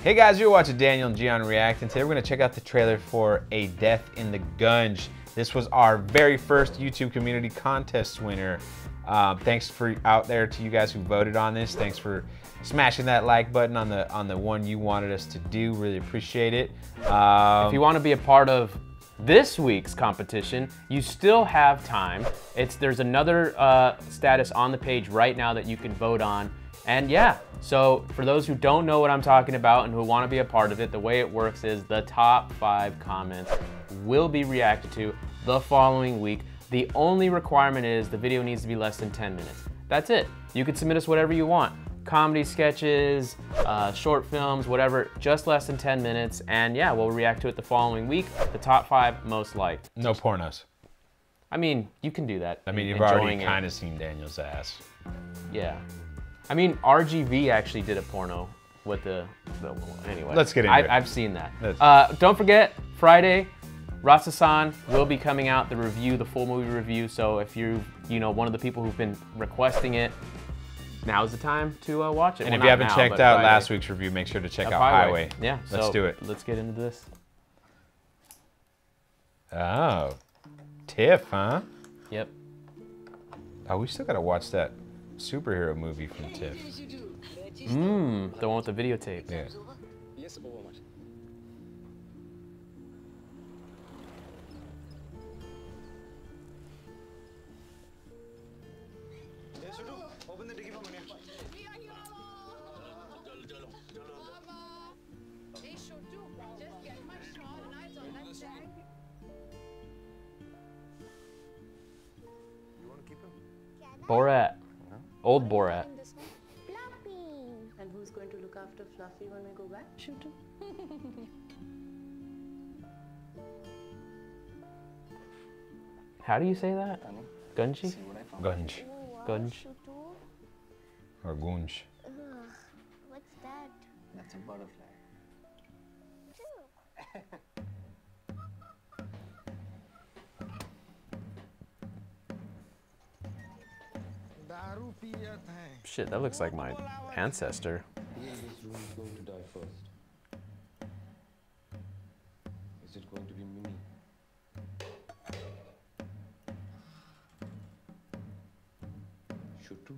Hey guys, you're watching Daniel and Gian React, and today we're going to check out the trailer for A Death in the Gunj. This was our very first YouTube community contest winner. Thanks for out there to you guys who voted on this. Thanks for smashing that like button on the one you wanted us to do. Really appreciate it. If you want to be a part of this week's competition, you still have time. There's another status on the page right now that you can vote on. And yeah, so for those who don't know what I'm talking about and who want to be a part of it, the way it works is the top 5 comments will be reacted to the following week. The only requirement is the video needs to be less than 10 minutes. That's it. You can submit us whatever you want. Comedy sketches, short films, whatever, just less than 10 minutes. And yeah, we'll react to it the following week. The top 5 most liked. No pornos. I mean, you can do that. I mean, you've already kind of seen Daniel's ass. Yeah. I mean, RGV actually did a porno with anyway. Let's get into it. I've seen that. Don't forget, Friday, Rasa-san will be coming out, the full movie review. So if you're, one of the people who've been requesting it, now's the time to watch it. And if you haven't checked out last week's review, make sure to check out Highway. Yeah, let's do it. Let's get into this. Oh, TIFF, huh? Yep. Oh, we still gotta watch that superhero movie from TIFF. The one with the videotape. Yeah. Borat. Old Borat. And who's going to look after Fluffy when we go back? Shoot him. How do you say that? Gunji? Gunj. Gunj. Or Gunj. What's that? That's a butterfly. Shit, that looks like my ancestor. This room is going to die first. Is it going to be Mimi? Shutu?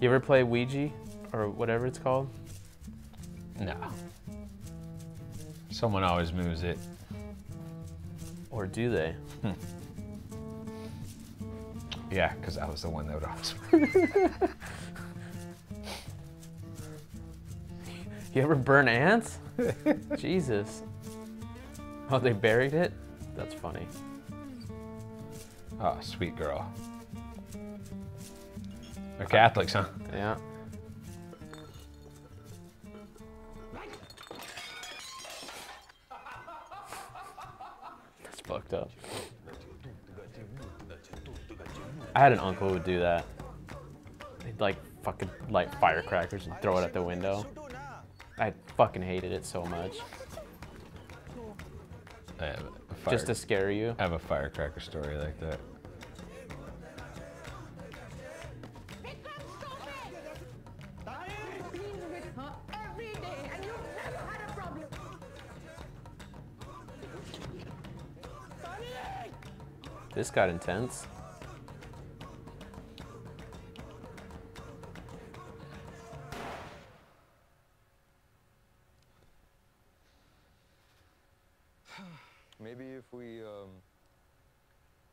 You ever play Ouija or whatever it's called? No. Someone always moves it. Or do they? Yeah, because I was the one that would always move. You ever burn ants? Jesus. Oh, they buried it? That's funny. Oh, sweet girl. They're Catholics, huh? Yeah. That's fucked up. I had an uncle who would do that. He'd like fucking light firecrackers and throw it at the window. I fucking hated it so much. Just to scare you. I have a firecracker story like that. This got intense. Maybe if we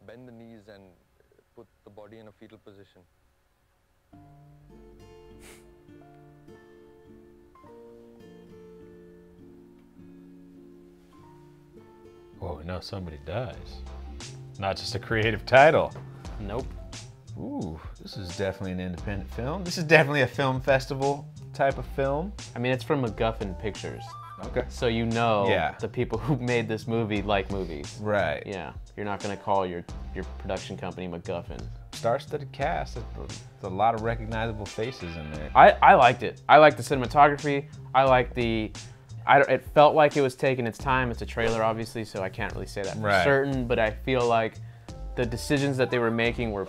bend the knees and put the body in a fetal position. Whoa, now somebody dies. Not just a creative title. Nope. Ooh, this is definitely an independent film. This is definitely a film festival type of film. I mean, it's from MacGuffin Pictures. Okay. So the people who made this movie like movies. Right. Yeah. You're not gonna call your production company MacGuffin. Star-studded cast. There's a lot of recognizable faces in there. I liked it. I liked the cinematography. I liked the it felt like it was taking its time. It's a trailer, obviously, so I can't really say that for certain. But I feel like the decisions that they were making were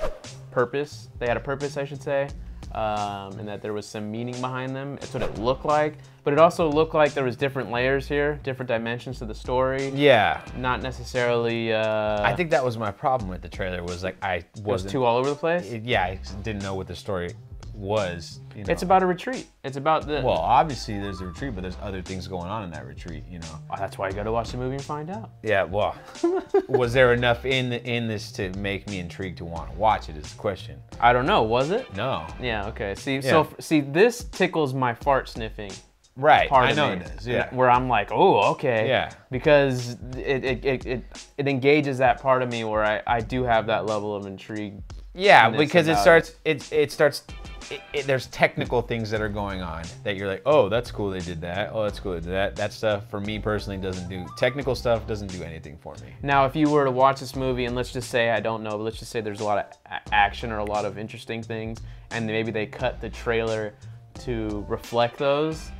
purpose. They had a purpose, I should say, and that there was some meaning behind them. That's what it looked like. But it also looked like there was different layers here, different dimensions to the story. Yeah. Not necessarily. I think that was my problem with the trailer. Was like I wasn't. It was too all over the place. Yeah, I didn't know what the story was. You know. It's about a retreat. It's about the. Well, obviously there's a retreat, but there's other things going on in that retreat. You know. Oh, that's why you got to watch the movie and find out. Yeah. Well, was there enough in this to make me intrigued to want to watch it? Is the question. I don't know. Was it? No. Yeah. Okay. See. Yeah. So this tickles my fart sniffing. Right, I know it does, yeah. Where I'm like, oh, okay. Yeah. Because it engages that part of me where I do have that level of intrigue. Yeah, because there's technical things that are going on that you're like, oh, that's cool they did that. Oh, that's cool they did that. That stuff, for me personally, technical stuff doesn't do anything for me. Now, if you were to watch this movie, and let's just say, I don't know, but let's just say there's a lot of action or a lot of interesting things, and maybe they cut the trailer to reflect those,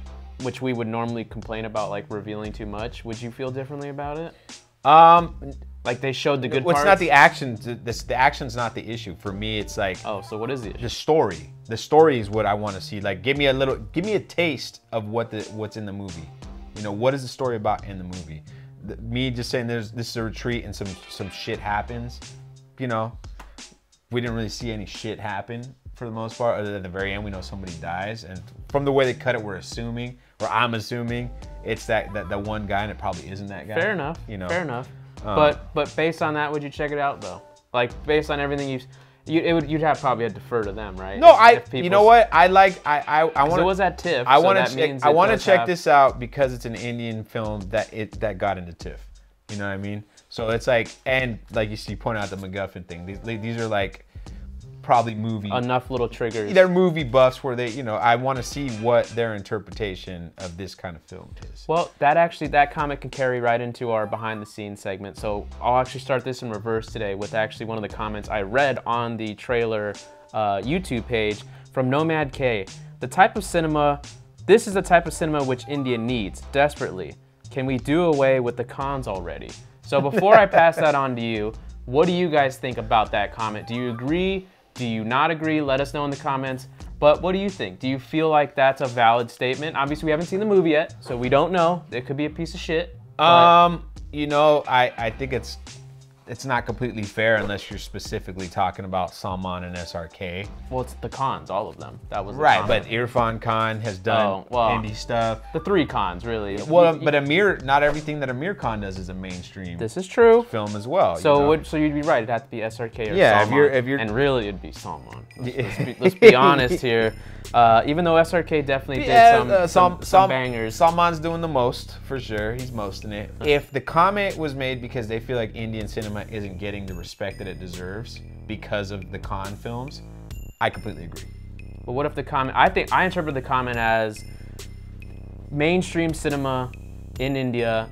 which we would normally complain about, like revealing too much. Would you feel differently about it? Like they showed the good parts? It's not the action. The action's not the issue. For me, it's like... Oh, so what is the issue? The story. The story is what I want to see. Like, give me a taste of what's in the movie. You know, what is the story about in the movie? Me just saying this is a retreat and some shit happens, you know. We didn't really see any shit happen for the most part, other than at the very end we know somebody dies, and from the way they cut it, I'm assuming it's that one guy, and it probably isn't that guy. Fair enough. You know. Fair enough. But based on that, would you check it out though? Like based on everything you'd have probably had to defer to them, right? No, you know what? I want. It was at TIFF. I want to check this out because it's an Indian film that got into TIFF. You know what I mean? So it's like, and like you point out the MacGuffin thing. These are like probably enough little triggers. They're movie buffs where they, you know, I want to see what their interpretation of this kind of film is. Well, that comment can carry right into our behind the scenes segment. So I'll actually start this in reverse today with actually one of the comments I read on the trailer YouTube page from Nomad K. This is the type of cinema which India needs desperately. Can we do away with the cons already? So before I pass that on to you, what do you guys think about that comment? Do you agree? Do you not agree? Let us know in the comments. But what do you think? Do you feel like that's a valid statement? Obviously, we haven't seen the movie yet, so we don't know. It could be a piece of shit. You know, I think it's not completely fair unless you're specifically talking about Salman and SRK. Well, it's the cons, all of them. That was right, but Irfan Khan has done indie stuff. The three cons, really. Well, but not everything that Amir Khan does is a mainstream. This is true. Film as well. So, so you'd be right. It'd have to be SRK or Salman. if you're, and really, it'd be Salman. Let's be honest here. Even though SRK definitely did some bangers. Salman's doing the most, for sure. He's mosting it. If the comment was made because they feel like Indian cinema isn't getting the respect that it deserves because of the Khan films, I completely agree. But what if the comment, I interpret the comment as mainstream cinema in India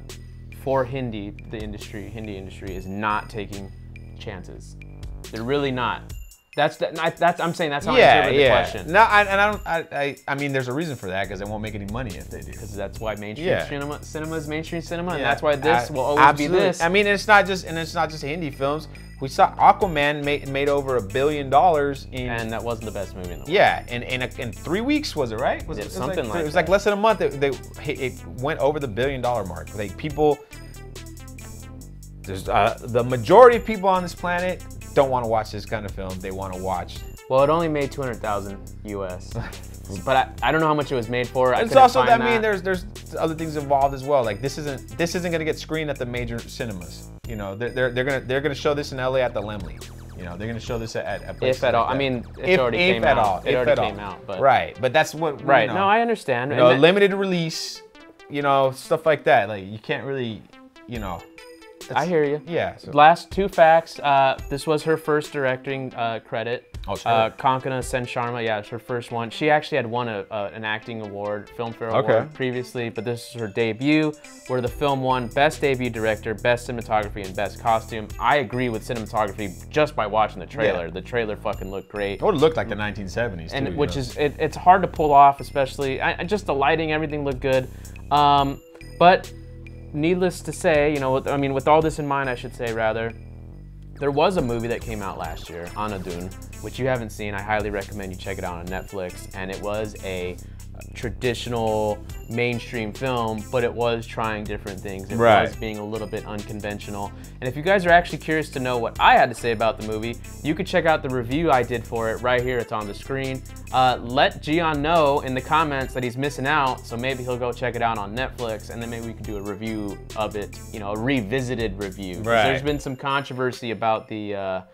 for Hindi industry is not taking chances. They're really not. I'm saying that's how I interpret the question. No, I mean, there's a reason for that because they won't make any money if they do. Because that's why mainstream cinema is mainstream cinema, and that's why this will always be this. I mean, it's not just Hindi films. We saw Aquaman made over $1 billion and that wasn't the best movie in the world. Yeah, in 3 weeks, was it right? It was something like that. It was like less than a month. It went over the $1 billion mark. Like there's the majority of people on this planet don't want to watch this kind of film. They want to watch. Well, it only made 200,000 US, but I don't know how much it was made for. It's also, I mean, there's other things involved as well. Like this isn't gonna get screened at the major cinemas. You know, they're gonna show this in LA at the Lemley. You know, they're gonna show this at places if at all. I mean, it already came out. It already came out. But right, but that's what. Right. You know, no, I understand. You know, limited release. You know, stuff like that. Like you can't really, you know. I hear you. Yeah. So. Last two facts. This was her first directing credit. Oh, sure. Konkona Sen Sharma, yeah, it's her first one. She actually had won an acting award, Filmfare Award previously, but this is her debut, where the film won Best Debut Director, Best Cinematography, and Best Costume. I agree with cinematography just by watching the trailer. Yeah. The trailer fucking looked great. It would have looked like the 1970s, and which is it's hard to pull off, especially just the lighting, everything looked good. But needless to say, you know, I mean, with all this in mind, I should say rather, there was a movie that came out last year, Anadun, which you haven't seen. I highly recommend you check it out on Netflix. And it was a traditional mainstream film, but it was trying different things. It was being a little bit unconventional. And if you guys are actually curious to know what I had to say about the movie, you could check out the review I did for it right here. It's on the screen. Let Gian know in the comments that he's missing out, so maybe he'll go check it out on Netflix, and then maybe we can do a review of it, you know, a revisited review. Right. There's been some controversy about the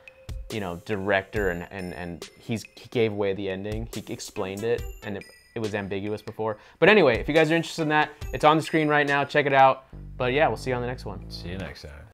you know, director, and he gave away the ending. He explained it, and it was ambiguous before. But anyway, if you guys are interested in that, it's on the screen right now. Check it out. But yeah, we'll see you on the next one. See you next time.